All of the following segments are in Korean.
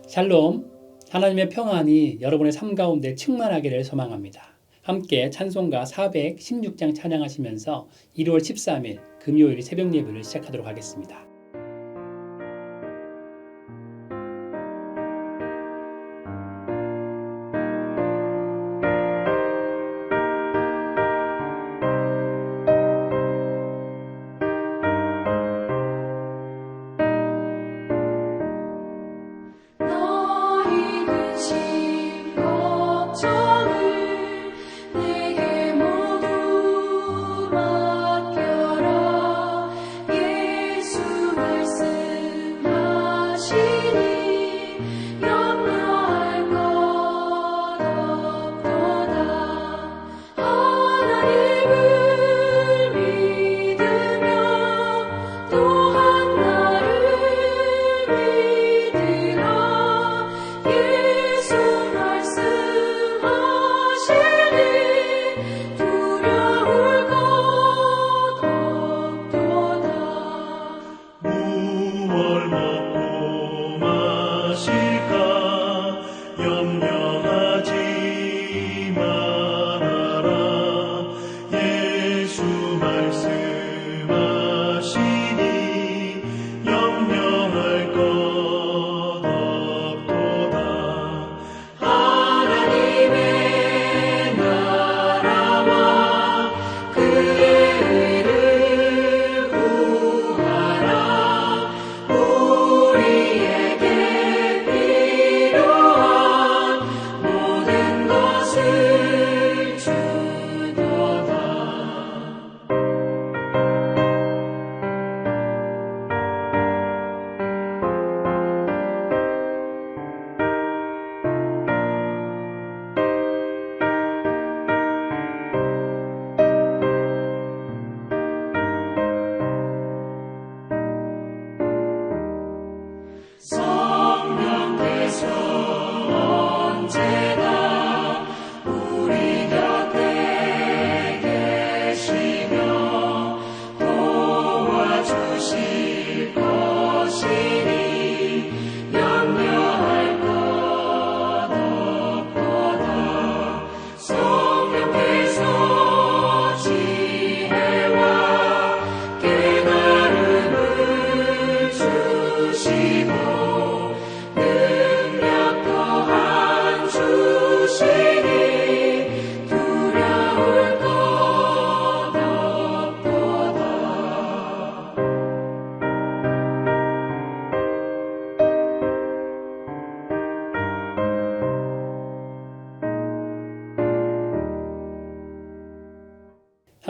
샬롬, 하나님의 평안이 여러분의 삶 가운데 충만하기를 소망합니다. 함께 찬송가 416장 찬양하시면서 1월 13일 금요일 새벽 예배를 시작하도록 하겠습니다.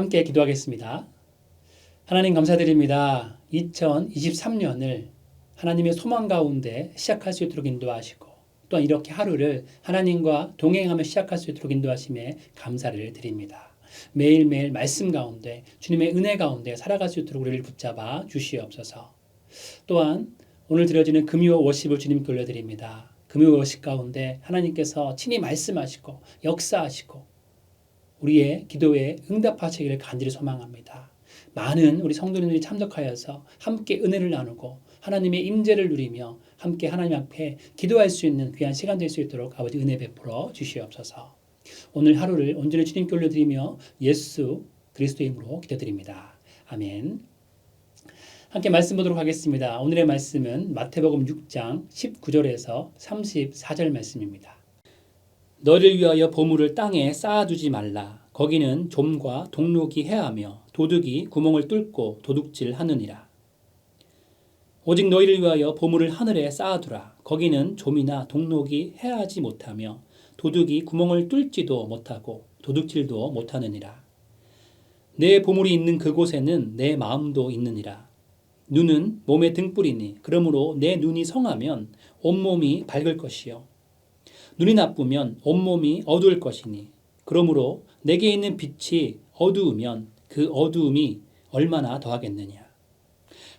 함께 기도하겠습니다. 하나님 감사드립니다. 2023년을 하나님의 소망 가운데 시작할 수 있도록 인도하시고 또한 이렇게 하루를 하나님과 동행하며 시작할 수 있도록 인도하심에 감사를 드립니다. 매일매일 말씀 가운데 주님의 은혜 가운데 살아갈 수 있도록 우리를 붙잡아 주시옵소서. 또한 오늘 드려지는 금요 워십을 주님께 올려드립니다. 금요 워십 가운데 하나님께서 친히 말씀하시고 역사하시고 우리의 기도에 응답하시기를 간절히 소망합니다. 많은 우리 성도님들이 참석하여서 함께 은혜를 나누고 하나님의 임재를 누리며 함께 하나님 앞에 기도할 수 있는 귀한 시간 될 수 있도록 아버지 은혜 베풀어 주시옵소서. 오늘 하루를 온전히 주님께 올려드리며 예수 그리스도의 이름으로 기도드립니다. 아멘. 함께 말씀 보도록 하겠습니다. 오늘의 말씀은 마태복음 6장 19절에서 34절 말씀입니다. 너를 위하여 보물을 땅에 쌓아두지 말라. 거기는 좀과 동록이 해하며 도둑이 구멍을 뚫고 도둑질하느니라. 오직 너희를 위하여 보물을 하늘에 쌓아두라. 거기는 좀이나 동록이 해하지 못하며 도둑이 구멍을 뚫지도 못하고 도둑질도 못하느니라. 내 보물이 있는 그곳에는 내 마음도 있느니라. 눈은 몸의 등불이니 그러므로 내 눈이 성하면 온몸이 밝을 것이요 눈이 나쁘면 온몸이 어두울 것이니 그러므로 내게 있는 빛이 어두우면 그 어두움이 얼마나 더하겠느냐.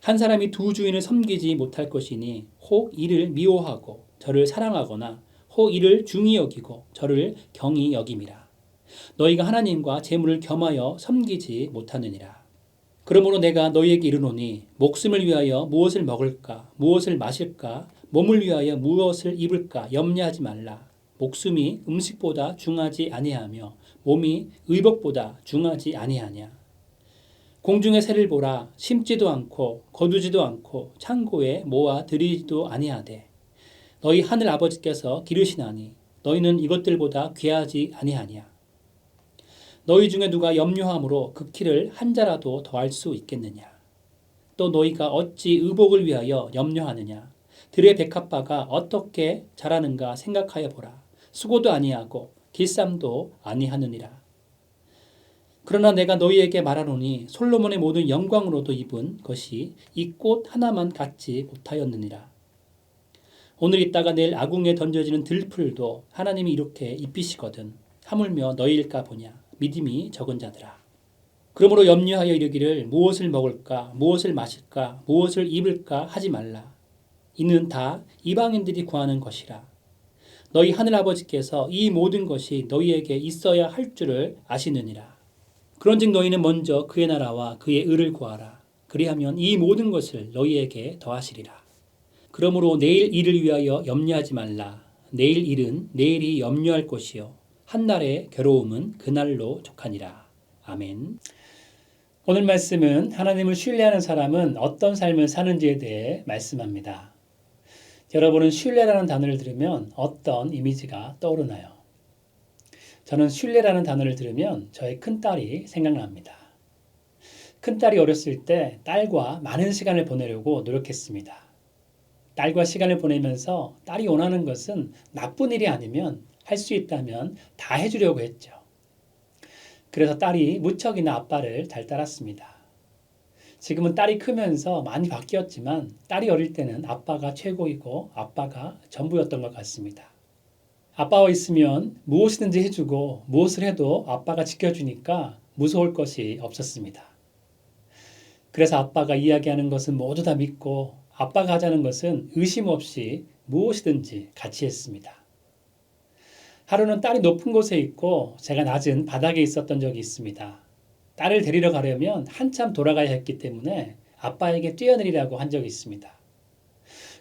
한 사람이 두 주인을 섬기지 못할 것이니 혹 이를 미워하고 저를 사랑하거나 혹 이를 중히 여기고 저를 경히 여김이라. 너희가 하나님과 재물을 겸하여 섬기지 못하느니라. 그러므로 내가 너희에게 이르노니 목숨을 위하여 무엇을 먹을까 무엇을 마실까 몸을 위하여 무엇을 입을까 염려하지 말라. 목숨이 음식보다 중하지 아니하며 몸이 의복보다 중하지 아니하냐. 공중의 새를 보라. 심지도 않고 거두지도 않고 창고에 모아 들이지도 아니하되 너희 하늘 아버지께서 기르시나니 너희는 이것들보다 귀하지 아니하냐. 너희 중에 누가 염려함으로 그 키를 한 자라도 더할 수 있겠느냐. 또 너희가 어찌 의복을 위하여 염려하느냐. 들의 백합화가 어떻게 자라는가 생각하여 보라. 수고도 아니하고 길쌈도 아니하느니라. 그러나 내가 너희에게 말하노니 솔로몬의 모든 영광으로도 입은 것이 이 꽃 하나만 갖지 못하였느니라. 오늘 있다가 내일 아궁에 던져지는 들풀도 하나님이 이렇게 입히시거든. 하물며 너희일까 보냐. 믿음이 적은 자들아. 그러므로 염려하여 이르기를 무엇을 먹을까 무엇을 마실까 무엇을 입을까 하지 말라. 이는 다 이방인들이 구하는 것이라. 너희 하늘아버지께서 이 모든 것이 너희에게 있어야 할 줄을 아시느니라. 그런즉 너희는 먼저 그의 나라와 그의 의를 구하라. 그리하면 이 모든 것을 너희에게 더하시리라. 그러므로 내일 일을 위하여 염려하지 말라. 내일 일은 내일이 염려할 것이요 한날의 괴로움은 그날로 족하니라. 아멘. 오늘 말씀은 하나님을 신뢰하는 사람은 어떤 삶을 사는지에 대해 말씀합니다. 여러분은 신뢰라는 단어를 들으면 어떤 이미지가 떠오르나요? 저는 신뢰라는 단어를 들으면 저의 큰딸이 생각납니다. 큰딸이 어렸을 때 딸과 많은 시간을 보내려고 노력했습니다. 딸과 시간을 보내면서 딸이 원하는 것은 나쁜 일이 아니면 할 수 있다면 다 해주려고 했죠. 그래서 딸이 무척이나 아빠를 잘 따랐습니다. 지금은 딸이 크면서 많이 바뀌었지만 딸이 어릴 때는 아빠가 최고이고 아빠가 전부였던 것 같습니다. 아빠와 있으면 무엇이든지 해주고 무엇을 해도 아빠가 지켜주니까 무서울 것이 없었습니다. 그래서 아빠가 이야기하는 것은 모두 다 믿고 아빠가 하자는 것은 의심 없이 무엇이든지 같이 했습니다. 하루는 딸이 높은 곳에 있고 제가 낮은 바닥에 있었던 적이 있습니다. 딸을 데리러 가려면 한참 돌아가야 했기 때문에 아빠에게 뛰어내리라고 한 적이 있습니다.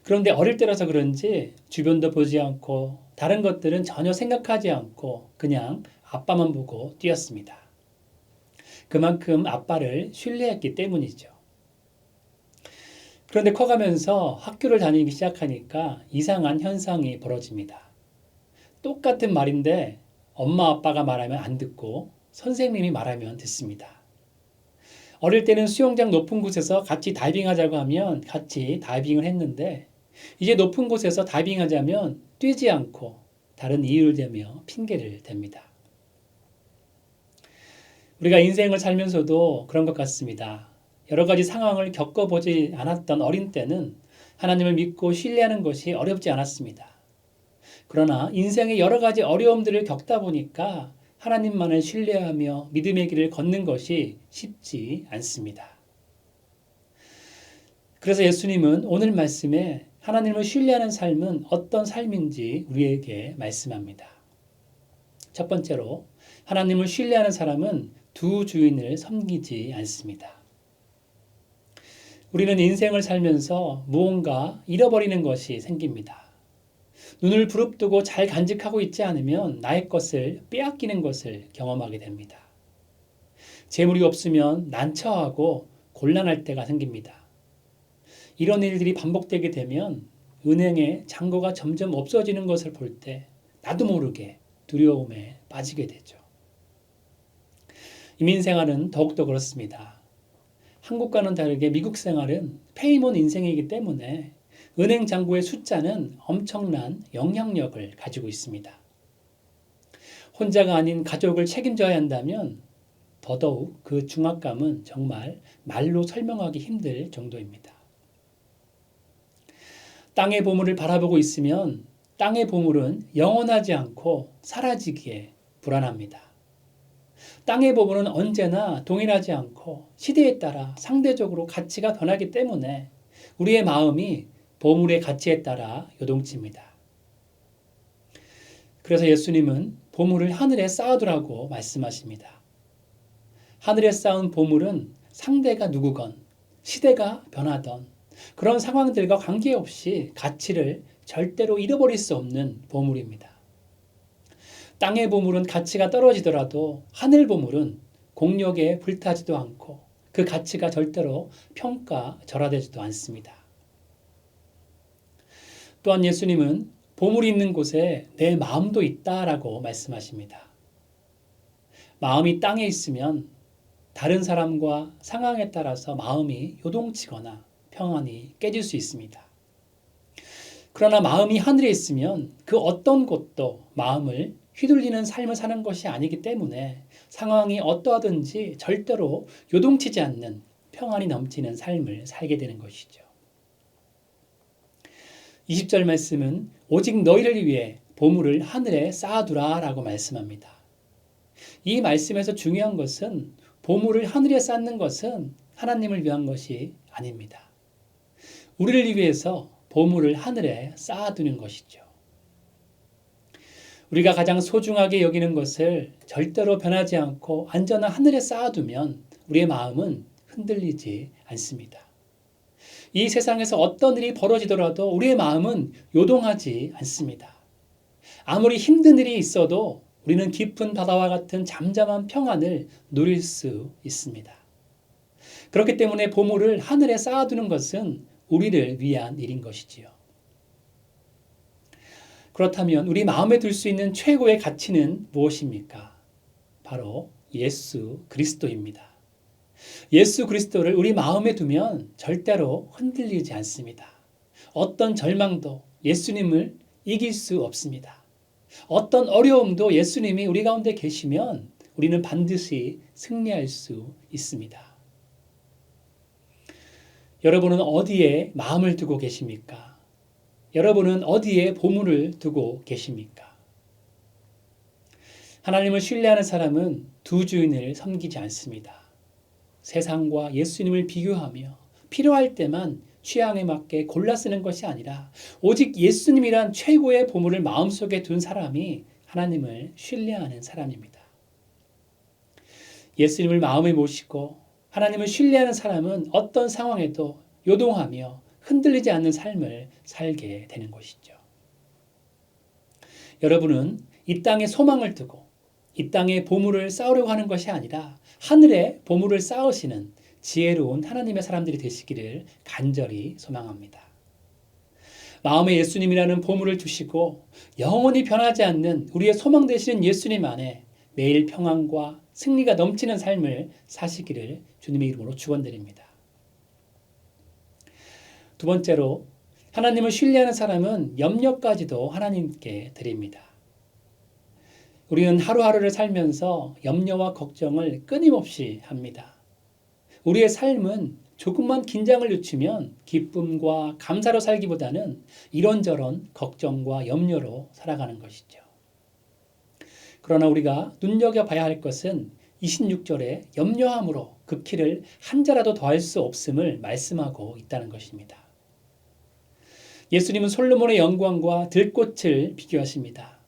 그런데 어릴 때라서 그런지 주변도 보지 않고 다른 것들은 전혀 생각하지 않고 그냥 아빠만 보고 뛰었습니다. 그만큼 아빠를 신뢰했기 때문이죠. 그런데 커가면서 학교를 다니기 시작하니까 이상한 현상이 벌어집니다. 똑같은 말인데 엄마 아빠가 말하면 안 듣고 선생님이 말하면 듣습니다. 어릴 때는 수영장 높은 곳에서 같이 다이빙하자고 하면 같이 다이빙을 했는데 이제 높은 곳에서 다이빙하자면 뛰지 않고 다른 이유를 대며 핑계를 댑니다. 우리가 인생을 살면서도 그런 것 같습니다. 여러 가지 상황을 겪어보지 않았던 어린 때는 하나님을 믿고 신뢰하는 것이 어렵지 않았습니다. 그러나 인생의 여러 가지 어려움들을 겪다 보니까 하나님만을 신뢰하며 믿음의 길을 걷는 것이 쉽지 않습니다. 그래서 예수님은 오늘 말씀에 하나님을 신뢰하는 삶은 어떤 삶인지 우리에게 말씀합니다. 첫 번째로 하나님을 신뢰하는 사람은 두 주인을 섬기지 않습니다. 우리는 인생을 살면서 무언가 잃어버리는 것이 생깁니다. 눈을 부릅뜨고 잘 간직하고 있지 않으면 나의 것을 빼앗기는 것을 경험하게 됩니다. 재물이 없으면 난처하고 곤란할 때가 생깁니다. 이런 일들이 반복되게 되면 은행에 잔고가 점점 없어지는 것을 볼 때 나도 모르게 두려움에 빠지게 되죠. 이민 생활은 더욱더 그렇습니다. 한국과는 다르게 미국 생활은 페이몬 인생이기 때문에 은행 잔고의 숫자는 엄청난 영향력을 가지고 있습니다. 혼자가 아닌 가족을 책임져야 한다면 더더욱 그 중압감은 정말 말로 설명하기 힘들 정도입니다. 땅의 보물을 바라보고 있으면 땅의 보물은 영원하지 않고 사라지기에 불안합니다. 땅의 보물은 언제나 동일하지 않고 시대에 따라 상대적으로 가치가 변하기 때문에 우리의 마음이 보물의 가치에 따라 요동칩니다. 그래서 예수님은 보물을 하늘에 쌓아두라고 말씀하십니다. 하늘에 쌓은 보물은 상대가 누구건 시대가 변하던 그런 상황들과 관계없이 가치를 절대로 잃어버릴 수 없는 보물입니다. 땅의 보물은 가치가 떨어지더라도 하늘 보물은 공력에 불타지도 않고 그 가치가 절대로 평가절하되지도 않습니다. 또한 예수님은 보물이 있는 곳에 내 마음도 있다라고 말씀하십니다. 마음이 땅에 있으면 다른 사람과 상황에 따라서 마음이 요동치거나 평안이 깨질 수 있습니다. 그러나 마음이 하늘에 있으면 그 어떤 곳도 마음을 휘둘리는 삶을 사는 것이 아니기 때문에 상황이 어떠하든지 절대로 요동치지 않는 평안이 넘치는 삶을 살게 되는 것이죠. 20절 말씀은 오직 너희를 위해 보물을 하늘에 쌓아두라 라고 말씀합니다. 이 말씀에서 중요한 것은 보물을 하늘에 쌓는 것은 하나님을 위한 것이 아닙니다. 우리를 위해서 보물을 하늘에 쌓아두는 것이죠. 우리가 가장 소중하게 여기는 것을 절대로 변하지 않고 안전한 하늘에 쌓아두면 우리의 마음은 흔들리지 않습니다. 이 세상에서 어떤 일이 벌어지더라도 우리의 마음은 요동하지 않습니다. 아무리 힘든 일이 있어도 우리는 깊은 바다와 같은 잠잠한 평안을 누릴 수 있습니다. 그렇기 때문에 보물을 하늘에 쌓아두는 것은 우리를 위한 일인 것이지요. 그렇다면 우리 마음에 둘 수 있는 최고의 가치는 무엇입니까? 바로 예수 그리스도입니다. 예수 그리스도를 우리 마음에 두면 절대로 흔들리지 않습니다. 어떤 절망도 예수님을 이길 수 없습니다. 어떤 어려움도 예수님이 우리 가운데 계시면 우리는 반드시 승리할 수 있습니다. 여러분은 어디에 마음을 두고 계십니까? 여러분은 어디에 보물을 두고 계십니까? 하나님을 신뢰하는 사람은 두 주인을 섬기지 않습니다. 세상과 예수님을 비교하며 필요할 때만 취향에 맞게 골라 쓰는 것이 아니라 오직 예수님이란 최고의 보물을 마음속에 둔 사람이 하나님을 신뢰하는 사람입니다. 예수님을 마음에 모시고 하나님을 신뢰하는 사람은 어떤 상황에도 요동하며 흔들리지 않는 삶을 살게 되는 것이죠. 여러분은 이 땅에 소망을 두고 이 땅에 보물을 쌓으려고 하는 것이 아니라 하늘에 보물을 쌓으시는 지혜로운 하나님의 사람들이 되시기를 간절히 소망합니다. 마음에 예수님이라는 보물을 두시고 영원히 변하지 않는 우리의 소망 되시는 예수님 안에 매일 평안과 승리가 넘치는 삶을 사시기를 주님의 이름으로 축원드립니다. 두 번째로 하나님을 신뢰하는 사람은 염려까지도 하나님께 드립니다. 우리는 하루하루를 살면서 염려와 걱정을 끊임없이 합니다. 우리의 삶은 조금만 긴장을 늦추면 기쁨과 감사로 살기보다는 이런저런 걱정과 염려로 살아가는 것이죠. 그러나 우리가 눈여겨봐야 할 것은 26절에 염려함으로 그 키를 한 자라도 더할 수 없음을 말씀하고 있다는 것입니다. 예수님은 솔로몬의 영광과 들꽃을 비교하십니다.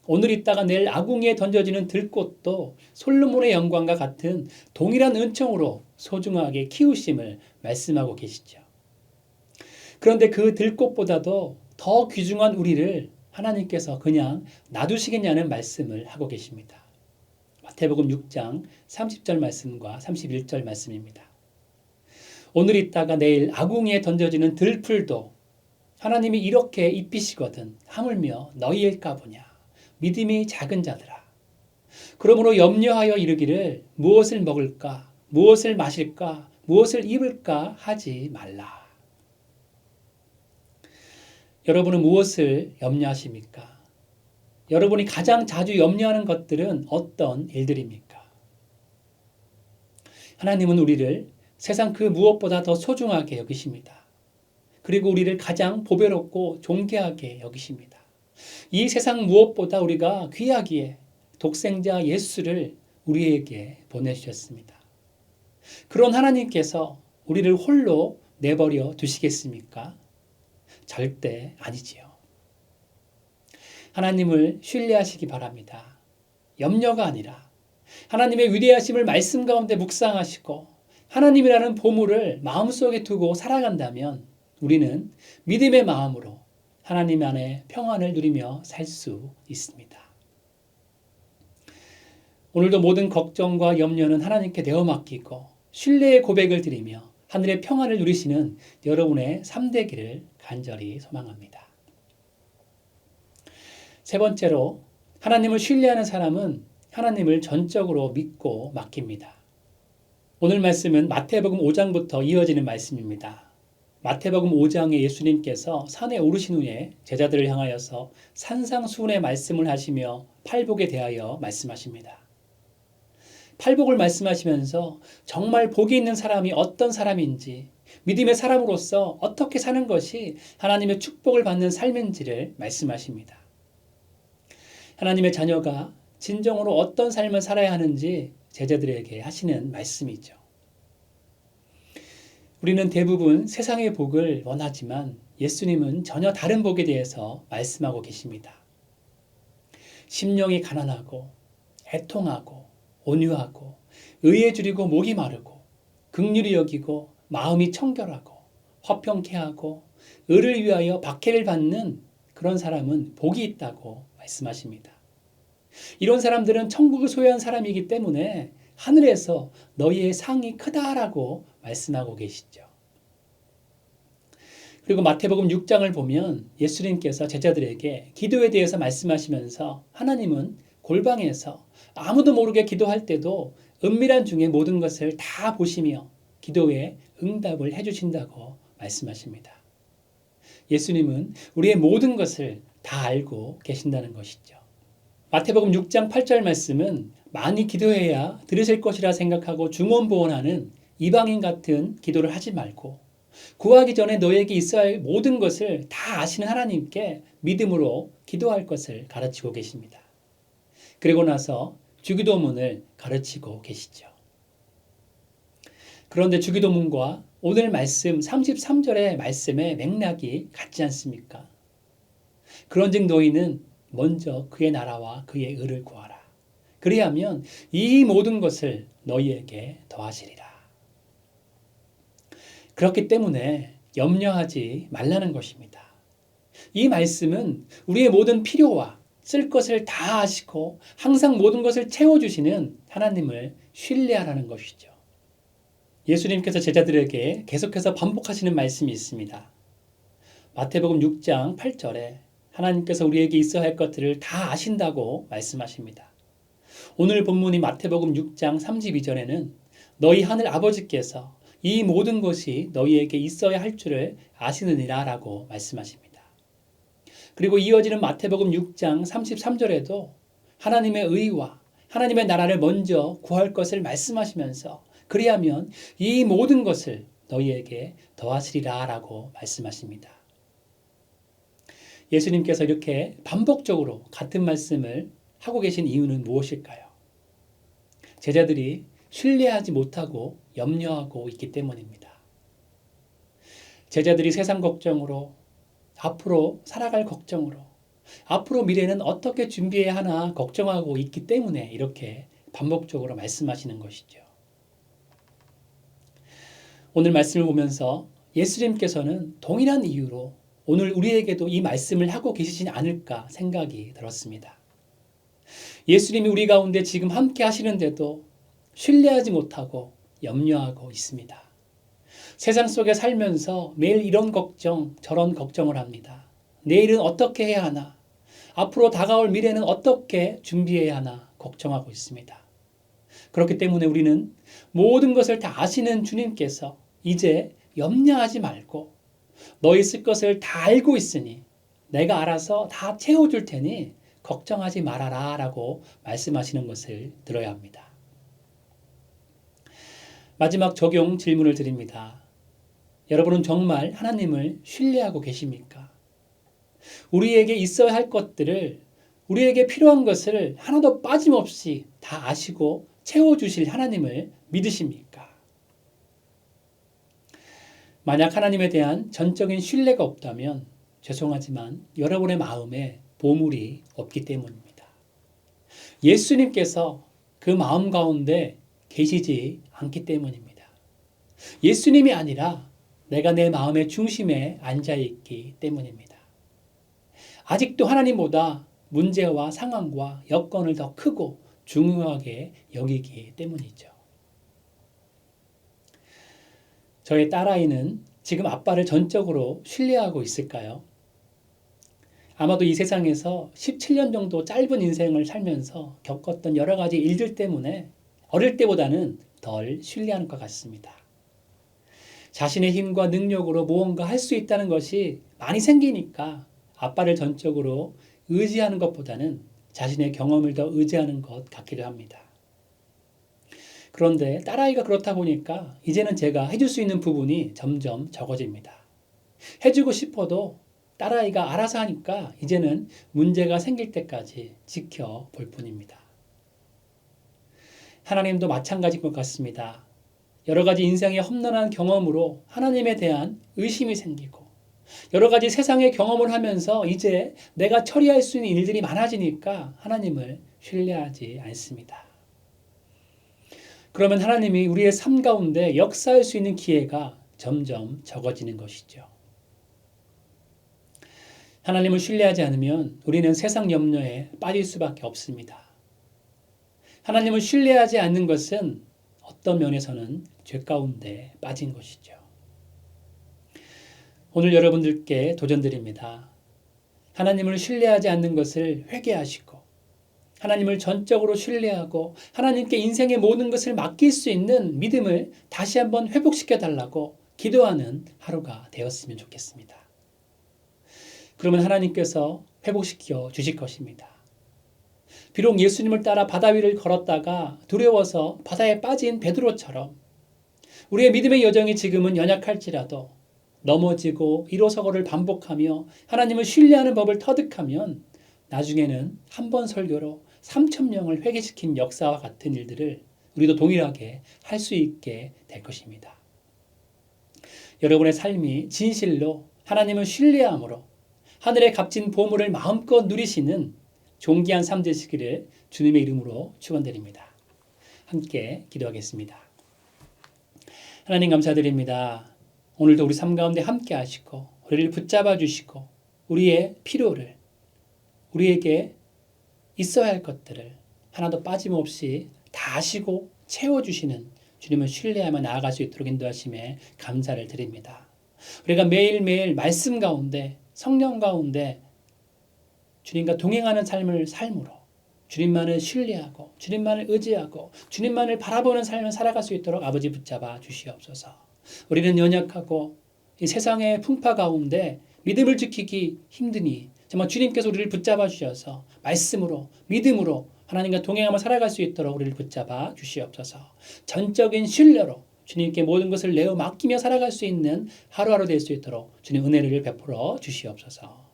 오늘 있다가 내일 아궁이에 던져지는 들꽃도 솔로몬의 영광과 같은 동일한 은총으로 소중하게 키우심을 말씀하고 계시죠. 그런데 그 들꽃보다도 더 귀중한 우리를 하나님께서 그냥 놔두시겠냐는 말씀을 하고 계십니다. 마태복음 6장 30절 말씀과 31절 말씀입니다. 오늘 있다가 내일 아궁이에 던져지는 들풀도 하나님이 이렇게 입히시거든 하물며 너희일까 보냐. 믿음이 작은 자들아. 그러므로 염려하여 이르기를 무엇을 먹을까, 무엇을 마실까, 무엇을 입을까 하지 말라. 여러분은 무엇을 염려하십니까? 여러분이 가장 자주 염려하는 것들은 어떤 일들입니까? 하나님은 우리를 세상 그 무엇보다 더 소중하게 여기십니다. 그리고 우리를 가장 보배롭고 존귀하게 여기십니다. 이 세상 무엇보다 우리가 귀하기에 독생자 예수를 우리에게 보내주셨습니다. 그런 하나님께서 우리를 홀로 내버려 두시겠습니까? 절대 아니지요. 하나님을 신뢰하시기 바랍니다. 염려가 아니라 하나님의 위대하심을 말씀 가운데 묵상하시고 하나님이라는 보물을 마음속에 두고 살아간다면 우리는 믿음의 마음으로 하나님 안에 평안을 누리며 살 수 있습니다. 오늘도 모든 걱정과 염려는 하나님께 내어 맡기고 신뢰의 고백을 드리며 하늘의 평안을 누리시는 여러분의 삶 되기를 간절히 소망합니다. 세 번째로, 하나님을 신뢰하는 사람은 하나님을 전적으로 믿고 맡깁니다. 오늘 말씀은 마태복음 5장부터 이어지는 말씀입니다. 마태복음 5장에 예수님께서 산에 오르신 후에 제자들을 향하여서 산상수훈의 말씀을 하시며 팔복에 대하여 말씀하십니다. 팔복을 말씀하시면서 정말 복이 있는 사람이 어떤 사람인지, 믿음의 사람으로서 어떻게 사는 것이 하나님의 축복을 받는 삶인지를 말씀하십니다. 하나님의 자녀가 진정으로 어떤 삶을 살아야 하는지 제자들에게 하시는 말씀이죠. 우리는 대부분 세상의 복을 원하지만 예수님은 전혀 다른 복에 대해서 말씀하고 계십니다. 심령이 가난하고 애통하고 온유하고 의에 줄이고 목이 마르고 긍휼히 여기고 마음이 청결하고 화평케 하고 의를 위하여 박해를 받는 그런 사람은 복이 있다고 말씀하십니다. 이런 사람들은 천국을 소유한 사람이기 때문에 하늘에서 너희의 상이 크다라고 말씀하고 계시죠. 그리고 마태복음 6장을 보면 예수님께서 제자들에게 기도에 대해서 말씀하시면서 하나님은 골방에서 아무도 모르게 기도할 때도 은밀한 중에 모든 것을 다 보시며 기도에 응답을 해주신다고 말씀하십니다. 예수님은 우리의 모든 것을 다 알고 계신다는 것이죠. 마태복음 6장 8절 말씀은 많이 기도해야 들으실 것이라 생각하고 중언부언하는 이방인 같은 기도를 하지 말고 구하기 전에 너에게 있어야 할 모든 것을 다 아시는 하나님께 믿음으로 기도할 것을 가르치고 계십니다. 그리고 나서 주기도문을 가르치고 계시죠. 그런데 주기도문과 오늘 말씀 33절의 말씀의 맥락이 같지 않습니까? 그런즉 너희는 먼저 그의 나라와 그의 의를 구하라. 그리하면 이 모든 것을 너희에게 더하시리라. 그렇기 때문에 염려하지 말라는 것입니다. 이 말씀은 우리의 모든 필요와 쓸 것을 다 아시고 항상 모든 것을 채워주시는 하나님을 신뢰하라는 것이죠. 예수님께서 제자들에게 계속해서 반복하시는 말씀이 있습니다. 마태복음 6장 8절에 하나님께서 우리에게 있어야 할 것들을 다 아신다고 말씀하십니다. 오늘 본문이 마태복음 6장 32절에는 너희 하늘 아버지께서 이 모든 것이 너희에게 있어야 할 줄을 아시느니라 라고 말씀하십니다. 그리고 이어지는 마태복음 6장 33절에도 하나님의 의와 하나님의 나라를 먼저 구할 것을 말씀하시면서 그리하면 이 모든 것을 너희에게 더하시리라 라고 말씀하십니다. 예수님께서 이렇게 반복적으로 같은 말씀을 하고 계신 이유는 무엇일까요? 제자들이 신뢰하지 못하고 염려하고 있기 때문입니다. 제자들이 세상 걱정으로 앞으로 살아갈 걱정으로 앞으로 미래는 어떻게 준비해야 하나 걱정하고 있기 때문에 이렇게 반복적으로 말씀하시는 것이죠. 오늘 말씀을 보면서 예수님께서는 동일한 이유로 오늘 우리에게도 이 말씀을 하고 계시지 않을까 생각이 들었습니다. 예수님이 우리 가운데 지금 함께 하시는데도 신뢰하지 못하고 염려하고 있습니다. 세상 속에 살면서 매일 이런 걱정, 저런 걱정을 합니다. 내일은 어떻게 해야 하나? 앞으로 다가올 미래는 어떻게 준비해야 하나? 걱정하고 있습니다. 그렇기 때문에 우리는 모든 것을 다 아시는 주님께서 이제 염려하지 말고 너희 쓸 것을 다 알고 있으니 내가 알아서 다 채워줄 테니 걱정하지 말아라 라고 말씀하시는 것을 들어야 합니다. 마지막 적용 질문을 드립니다. 여러분은 정말 하나님을 신뢰하고 계십니까? 우리에게 있어야 할 것들을, 우리에게 필요한 것을 하나도 빠짐없이 다 아시고 채워주실 하나님을 믿으십니까? 만약 하나님에 대한 전적인 신뢰가 없다면 죄송하지만 여러분의 마음에 보물이 없기 때문입니다. 예수님께서 그 마음 가운데 계시지 않기 때문입니다. 예수님이 아니라 내가 내 마음의 중심에 앉아있기 때문입니다. 아직도 하나님보다 문제와 상황과 여건을 더 크고 중요하게 여기기 때문이죠. 저의 딸아이는 지금 아빠를 전적으로 신뢰하고 있을까요? 아마도 이 세상에서 17년 정도 짧은 인생을 살면서 겪었던 여러 가지 일들 때문에 어릴 때보다는 덜 신뢰하는 것 같습니다. 자신의 힘과 능력으로 무언가 할 수 있다는 것이 많이 생기니까 아빠를 전적으로 의지하는 것보다는 자신의 경험을 더 의지하는 것 같기도 합니다. 그런데 딸아이가 그렇다 보니까 이제는 제가 해줄 수 있는 부분이 점점 적어집니다. 해주고 싶어도 딸아이가 알아서 하니까 이제는 문제가 생길 때까지 지켜볼 뿐입니다. 하나님도 마찬가지인 것 같습니다. 여러 가지 인생의 험난한 경험으로 하나님에 대한 의심이 생기고 여러 가지 세상의 경험을 하면서 이제 내가 처리할 수 있는 일들이 많아지니까 하나님을 신뢰하지 않습니다. 그러면 하나님이 우리의 삶 가운데 역사할 수 있는 기회가 점점 적어지는 것이죠. 하나님을 신뢰하지 않으면 우리는 세상 염려에 빠질 수밖에 없습니다. 하나님을 신뢰하지 않는 것은 어떤 면에서는 죄 가운데 빠진 것이죠. 오늘 여러분들께 도전드립니다. 하나님을 신뢰하지 않는 것을 회개하시고 하나님을 전적으로 신뢰하고 하나님께 인생의 모든 것을 맡길 수 있는 믿음을 다시 한번 회복시켜 달라고 기도하는 하루가 되었으면 좋겠습니다. 그러면 하나님께서 회복시켜 주실 것입니다. 비록 예수님을 따라 바다 위를 걸었다가 두려워서 바다에 빠진 베드로처럼 우리의 믿음의 여정이 지금은 연약할지라도 넘어지고 일어서고를 반복하며 하나님을 신뢰하는 법을 터득하면 나중에는 한 번 설교로 3,000명을 회개시킨 역사와 같은 일들을 우리도 동일하게 할 수 있게 될 것입니다. 여러분의 삶이 진실로 하나님을 신뢰함으로 하늘의 값진 보물을 마음껏 누리시는 존귀한 삶 되시기를 주님의 이름으로 축원드립니다. 함께 기도하겠습니다. 하나님 감사드립니다. 오늘도 우리 삶 가운데 함께 하시고 우리를 붙잡아 주시고 우리의 필요를 우리에게 있어야 할 것들을 하나도 빠짐없이 다 하시고 채워주시는 주님을 신뢰하며 나아갈 수 있도록 인도하심에 감사를 드립니다. 우리가 매일매일 말씀 가운데 성령 가운데 주님과 동행하는 삶을 삶으로 주님만을 신뢰하고 주님만을 의지하고 주님만을 바라보는 삶을 살아갈 수 있도록 아버지 붙잡아 주시옵소서. 우리는 연약하고 이 세상의 풍파 가운데 믿음을 지키기 힘드니 정말 주님께서 우리를 붙잡아 주셔서 말씀으로 믿음으로 하나님과 동행하며 살아갈 수 있도록 우리를 붙잡아 주시옵소서. 전적인 신뢰로 주님께 모든 것을 내어 맡기며 살아갈 수 있는 하루하루 될 수 있도록 주님 은혜를 베풀어 주시옵소서.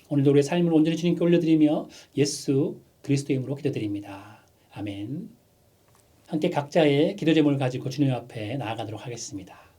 오늘도 우리의 삶을 온전히 주님께 올려드리며 예수 그리스도의 이름으로 기도드립니다. 아멘. 함께 각자의 기도 제목을 가지고 주님 앞에 나아가도록 하겠습니다.